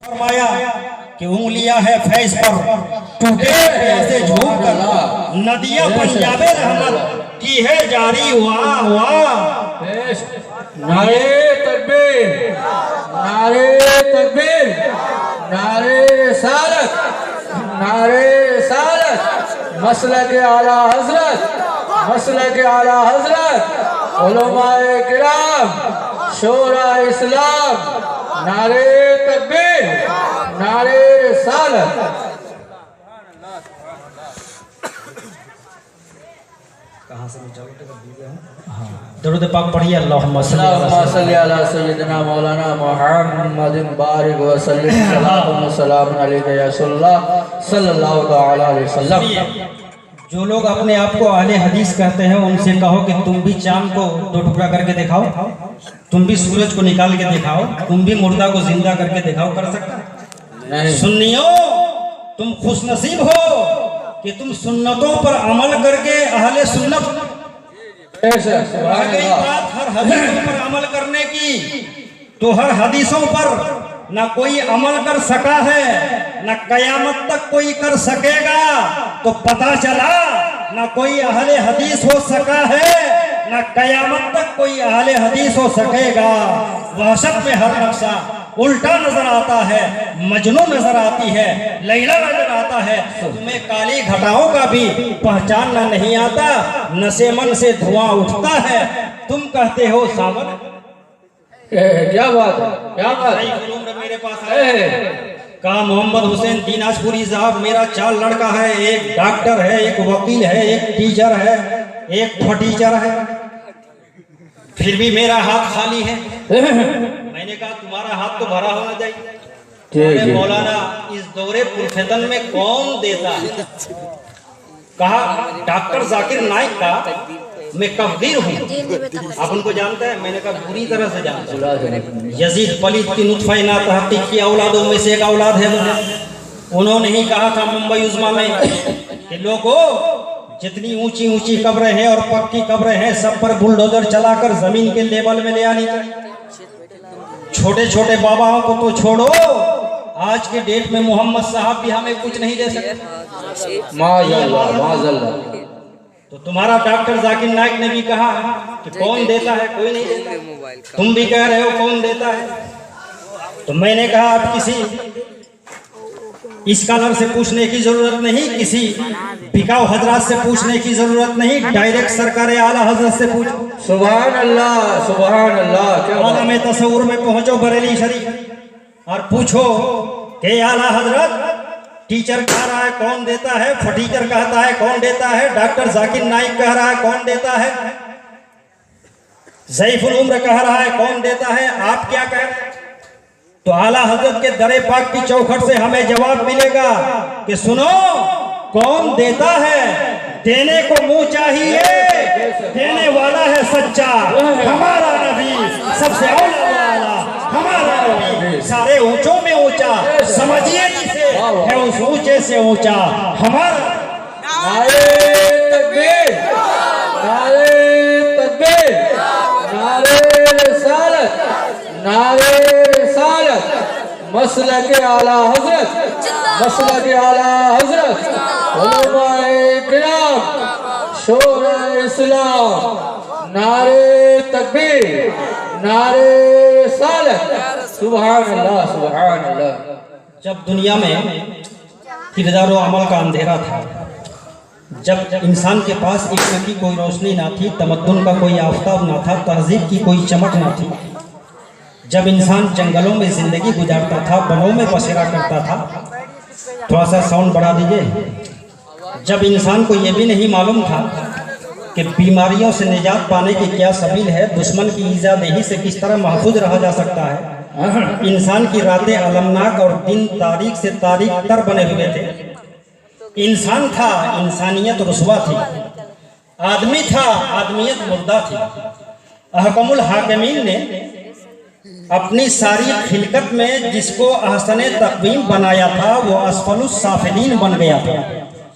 फरमाया कि उंगलियां है फैज पर टूटे ऐसे झूम कर नदियां पंजाबे रहमत की है जारी। वाह वाह। नारे तकबीर, नारे तकबीर, नारे रिसालत, नारे रिसालत, मसलक आला हजरत, मसलक आला हजरत, उलमाए किराम, शोरा इस्लाम, नारे तकबीर, नारे रिसालत। कहाँ से दरूद पाक पढ़िए। अल्लाहुम्मा सल्ली अला सय्यिदना मौलाना मुहम्मदिन बारिक व सल्लिम सलाम सलाम अलैका या सल्लल्लाहु तआला अलैहि वसल्लम। जो लोग अपने आप को अहले हदीस कहते हैं उनसे कहो कि तुम भी चांद को दो टुकड़ा करके दिखाओ, तुम भी सूरज को निकाल के दिखाओ, तुम भी मुर्दा को जिंदा करके दिखाओ। कर सकता? सुन्नियों, तुम खुशनसीब हो कि तुम सुन्नतों पर अमल करके अहले सुन्नत बात हर हदीसों पर अमल करने की, तो हर हदीसों पर न कोई अमल कर सका है, न कयामत तक कोई कर सकेगा। तो पता चला न कोई अहले हदीस हो सका है, न कयामत तक कोई अहले हदीस हो सकेगा। वहशत में हर नक्शा उल्टा नजर आता है, मजनू नजर आती है, लैला नजर आता है। तुम्हें काली घटाओं का भी पहचानना नहीं आता, नशे मन से धुआं उठता है, तुम कहते हो सावन। क्या बात है, क्या बात है। मेरे पास कहा मोहम्मद हुसैन दिनाजपुरी साहब, मेरा 4 लड़का है, एक डॉक्टर है, एक वकील है, एक टीचर है, एक फटीचर है, फिर भी मेरा हाथ खाली है। मैंने कहा तुम्हारा हाथ तो भरा होना चाहिए। मौलाना, इस दौरे पुरफेतन में कौन देता है? कहा डॉक्टर जाकिर नाइक का मैं कफीर हूँ। आप उनको जानते हैं? मैंने कहा बुरी तरह से जानता हूँ। यजीद पलीद की नुत्फा ना तहकीक की औलादों में से एक औलाद है मुझे। उन्होंने ही कहा था मुंबई उज़्मा में कि लोगों, जितनी ऊंची ऊंची कब्रें हैं और पक्की कब्रें हैं, सब पर बुलडोजर चलाकर जमीन के लेवल में ले आनी चाहिए। छोटे छोटे बाबाओं को तो छोड़ो, आज के डेट में मोहम्मद साहब भी हमें कुछ नहीं दे सकते। माज़अल्लाह, माज़अल्लाह। तो तुम्हारा डॉक्टर जाकिर नाइक ने भी कहा कि कौन देता है? कोई नहीं देता। तुम भी कह रहे हो कौन देता है। तो मैंने कहा आप किसी स्कॉलर से पूछने की जरूरत नहीं, किसी बिकाऊ हजरात से पूछने की जरूरत नहीं, डायरेक्ट सरकार आला हजरत से पूछो। सुभान अल्लाह, सुभान अल्लाह। आलम तसव्वुर में पहुंचो बरेली शरीफ और पूछो कि आला हजरत टीचर कह रहा है कौन देता है, फटीचर कहता है कौन देता है, डॉक्टर जाकिर नाइक कह रहा है कौन देता है, ज़ईफुल उम्र कह रहा है कौन देता है, आप क्या कह रहे हैं? तो आला हजरत के दरे पाक की चौखट से हमें जवाब मिलेगा कि सुनो कौन देता है। देने को मुंह चाहिए, देने वाला है सच्चा हमारा नबी, सबसे औला हमारा नबी, सारे ऊंचों में ऊंचा, समझिए जिसे है उस ऊंचे से ऊंचा हमारा। नारे तकबीर, नारे तकबीर, नारे रिसालत, नारे रिसालत, मसलक आला हजरत, मसलक आला हजरत, उलमाए किराम, शोरा इस्लाम, नारे तकबीर, नारे रिसालत। सुभान अल्लाह, सुभान अल्लाह। जब दुनिया में किरदार और अमल का अंधेरा था, जब इंसान के पास इल्म की कोई रोशनी ना थी, तमद्दुन का कोई आफताब ना था, तहजीब की कोई चमक ना थी, जब इंसान जंगलों में जिंदगी गुजारता था, बनों में बसेरा करता था, थोड़ा सा साउंड बढ़ा दीजिए। जब इंसान को यह भी नहीं मालूम था कि बीमारियों से निजात पाने की क्या सबील है, दुश्मन की ईज़ादेही से किस तरह महफूज रहा जा सकता है, इंसान की रातें अलमनाक और दिन तारीख से तारीख तर बने हुए थे। इंसान था, इंसानियत रुस्वा थी, आदमी था, आदमियत मुर्दा थी। अहकमुल हाकिमीन ने अपनी सारी खिलकत में जिसको अहसन तक़वीम बनाया था वो असफलुस साफिलीन बन गया था।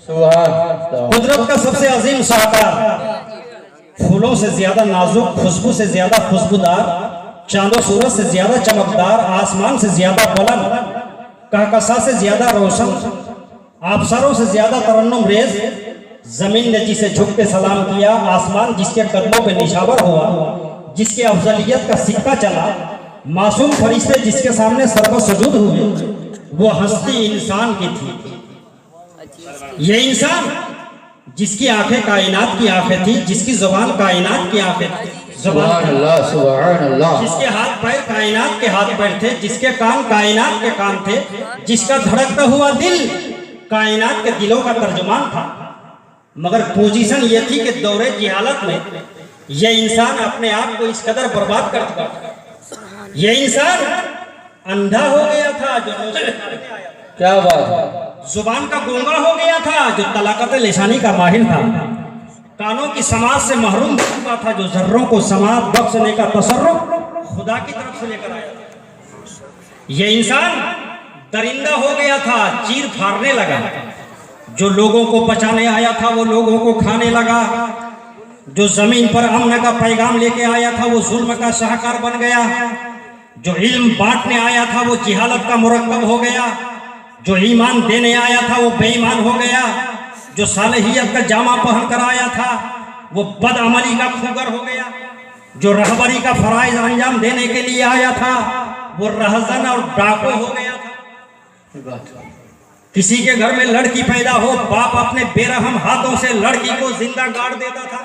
कुदरत का सबसे अजीम शाहकार, फूलों से ज्यादा नाजुक, खुशबू से ज्यादा खुशबूदार, चांदो सूरज से ज्यादा चमकदार, आसमान से ज्यादा बुलंद, कहकशा से ज्यादा रोशन, आबसरों से ज्यादा तरन्नुम रेज, जमीन ने जिसे झुक के सलाम किया, आसमान जिसके कदमों पे निशावर हुआ, जिसके अफजलियत का सिक्का चला, मासूम फरिश्ते जिसके सामने सर्व सुजूद हुए, वो हस्ती इंसान की थी। ये इंसान जिसकी आंखें कायनात की आंखें थी, जिसकी जुबान कायनात की आंखें थी, सुभान अल्लाह, सुभान अल्लाह। जिसके हाथ पैर कायनात के हाथ पैर थे, जिसके कान कायनात के कान थे, जिसका धड़कता हुआ दिल कायनात के दिलों का तर्जुमान था। मगर पोजीशन ये थी कि दौरे जिहालत में ये इंसान अपने आप को इस कदर बर्बाद कर चुका था। ये इंसान अंधा हो गया था जो क्या बात है, जुबान का गूंगा हो गया था जो तलाकत लिसानी का माहिर था, कानों की समाज से महरूम हो चुका था जो जर्रों को समाज बख्शने का तसर्रुफ खुदा की तरफ से लेकर आया था। ये इंसान दरिंदा हो गया था, चीर फाड़ने लगा, जो लोगों को बचाने आया था वो लोगों को खाने लगा, जो जमीन पर अमन का पैगाम लेके आया था वो जुल्म का शाहकार बन गया, जो इल्म बांटने आया था वो जिहालत का मुरक्कब हो गया, जो ईमान देने आया था वो बेईमान हो गया, जो सालेहियत का जामा पहन कर आया था वो बदअमली का खुगर हो गया, जो रहबरी का फराइज अंजाम देने के लिए आया था वो रहजन और डाकू हो गया था। किसी के घर में लड़की पैदा हो, बाप अपने बेरहम हाथों से लड़की को जिंदा गाड़ देता था।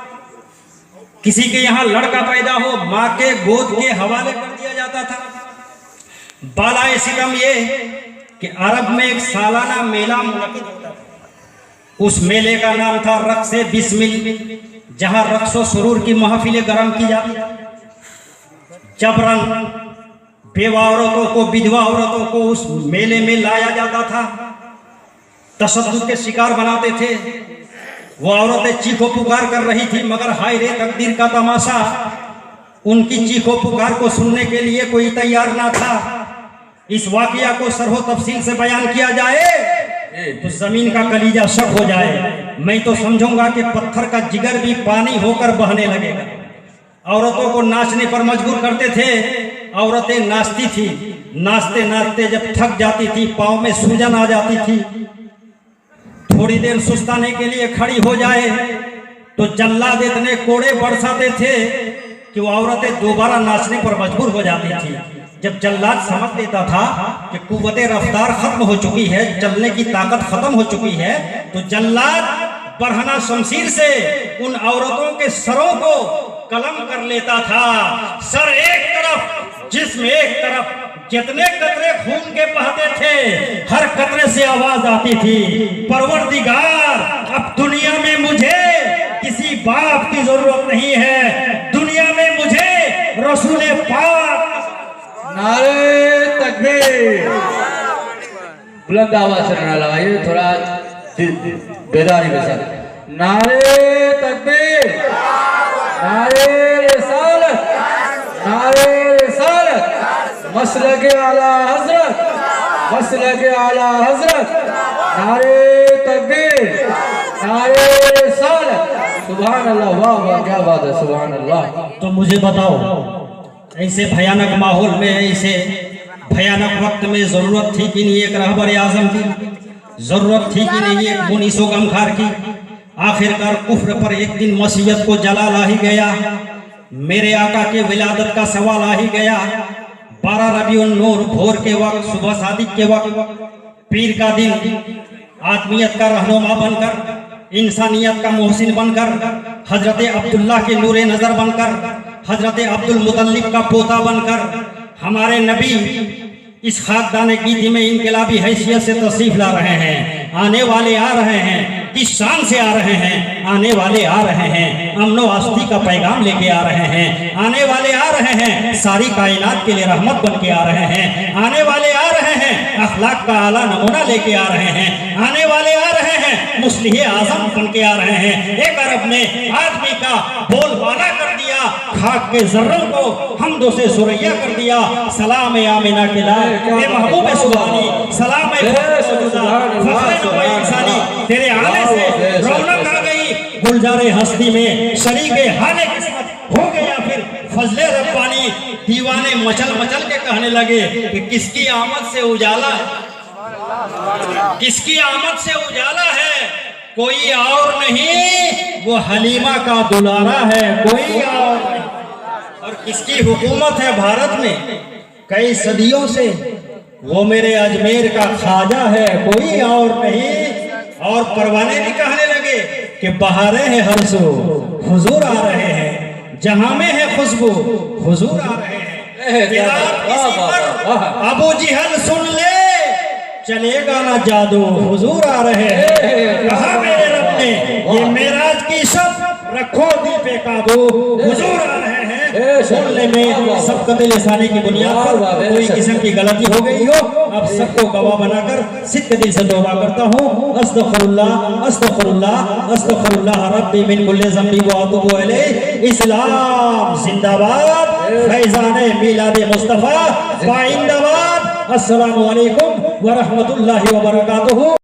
किसी के यहाँ लड़का पैदा हो, माँ के गोद के हवाले कर दिया जाता था। बालाए सितम ये कि अरब में एक सालाना मेला मुनक़िद होता था। उस मेले का नाम था रक्से बिस्मिल, जहां रक्सो सुरूर की महफिलें गरम की जाती थी। जबरन बेवा औरतों को, विधवा औरतों को उस मेले में लाया जाता था, तशद्दुद के शिकार बनाते थे। वो औरतें चीखो पुकार कर रही थी, मगर हाय रे तकदीर का तमाशा, उनकी चीखो पुकार को सुनने के लिए कोई तैयार ना था। इस वाकया को सरहो तफसील से बयान किया जाए तो जमीन का कलीजा शक हो जाए। मैं तो समझूंगा कि पत्थर का जिगर भी पानी होकर बहने लगेगा। औरतों को नाचने पर मजबूर करते थे, औरतें नाचती थी, नाचते नाचते जब थक जाती थी, पाँव में सूजन आ जाती थी, थोड़ी देर सुस्ताने के लिए खड़ी हो जाए तो जल्लाद इतने कोड़े बरसाते थे कि वो औरतें दोबारा नाचने पर मजबूर हो जाती थी। जब जल्लाद समझ लेता था कि कुव्वते रफ्तार खत्म हो चुकी है, चलने की ताकत खत्म हो चुकी है, तो जल्लाद बरहना शमशीर से उन औरतों के सरों को कलम कर लेता था। सर एक तरफ, जिस्म एक तरफ, जितने कतरे खून के बहते थे हर कतरे से आवाज आती थी, परवरदिगार अब दुनिया में मुझे किसी बाप की जरूरत नहीं है, दुनिया में मुझे रसूल पाक। नारे तकबीर, बुलंद आवाज से नारा लगाइए, थोड़ा बेदारी के साथ। नारे तकबीर, नारे रिसालत, नारे रिसालत, मसलक आला हजरत, मसलक आला हजरत, नारे तकबीर, नारे रिसालत। सुभान अल्लाह, वाह वाह, क्या बात है, सुभान अल्लाह। तो मुझे बताओ, ऐसे भयानक माहौल में, ऐसे भयानक वक्त में जरूरत थी कि नहीं एक रहबर आजम की? जरूरत थी कि नहीं एक मुनीसो गमखार की? आखिरकार कुफ्र पर एक दिन मसीहत को जलाल आ ही गया, मेरे आका के विलादत का सवाल आ ही गया। 12 रबीउन नूर भोर के वक्त, सुबह सादिक के वक्त, पीर का दिन, आदमियत का रहनुमा बनकर, इंसानियत का मोहसिन बनकर, हजरत अब्दुल्लाह के नूरे नजर बनकर, हजरत अब्दुल मुतल्लिब का पोता बनकर, हमारे नबी इस खाकदाने गीती में इनकलाबी हैसियत से तशरीफ ला रहे हैं। आने वाले आ रहे हैं, किस शान से आ रहे हैं? आने वाले आ रहे हैं, अमनो आस्ती का पैगाम लेके आ रहे हैं। आने वाले आ रहे हैं, सारी कायनात के लिए रहमत बन के आ रहे हैं। आने वाले आ रहे हैं, अखलाक का आला नमूना लेके आ रहे हैं। आने वाले आ रहे हैं, मुस्लिह आजम बन के आ रहे हैं। एक अरब ने आदमी का बोलबाला कर दिया, खाक के जर्रों को हमदो से सुरैया कर दिया। सलाम आमिना के लाल ए महबूब सुभानी, सलाम तेरे आने से रौनक आ गई गुलजारे हस्ती में, शरीके हाले किस्मत हो गया फिर फजले रब्बानी। दीवाने मचल मचल के कहने लगे कि किसकी आमद से उजाला है, किसकी आमद से उजाला है, कोई और नहीं, वो हलीमा का दुलारा है, कोई और नहीं। और किसकी हुकूमत है भारत में कई सदियों से, वो मेरे अजमेर का ख्वाजा है, कोई और नहीं। और परवाने भी कहने लगे कि बहारें हैं हर्षो, हुजूर आ रहे हैं, जहां में है खुशबू, हुजूर आ रहे हैं। अबू जिहल सुन ले, चलेगा ना जादू, हुजूर आ रहे हैं। कहा मेरे रब ने ये मेराज की शब, रखो दिल पे काबू, हुजूर आ रहे हैं। सुनने में सबका दिल लिसानी की बुनियाद पर कोई किस्म की गलती हो गई हो, अब सबको गवाह बनाकर सिद्ध दिल से तौबा करता हूँ। अस्तगफिरुल्लाह अस्तगफिरुल्लाह अस्तगफिरुल्लाह रब्बी मिन कुल्ली ज़ंबी व अतूबु इलैह। इस्लाम जिंदाबाद, फैज़ाने मिलाद मुस्तफ़ा पाइंदाबाद। अस्सलामु अलैकुम व रहमतुल्लाहि व बरकातुहू।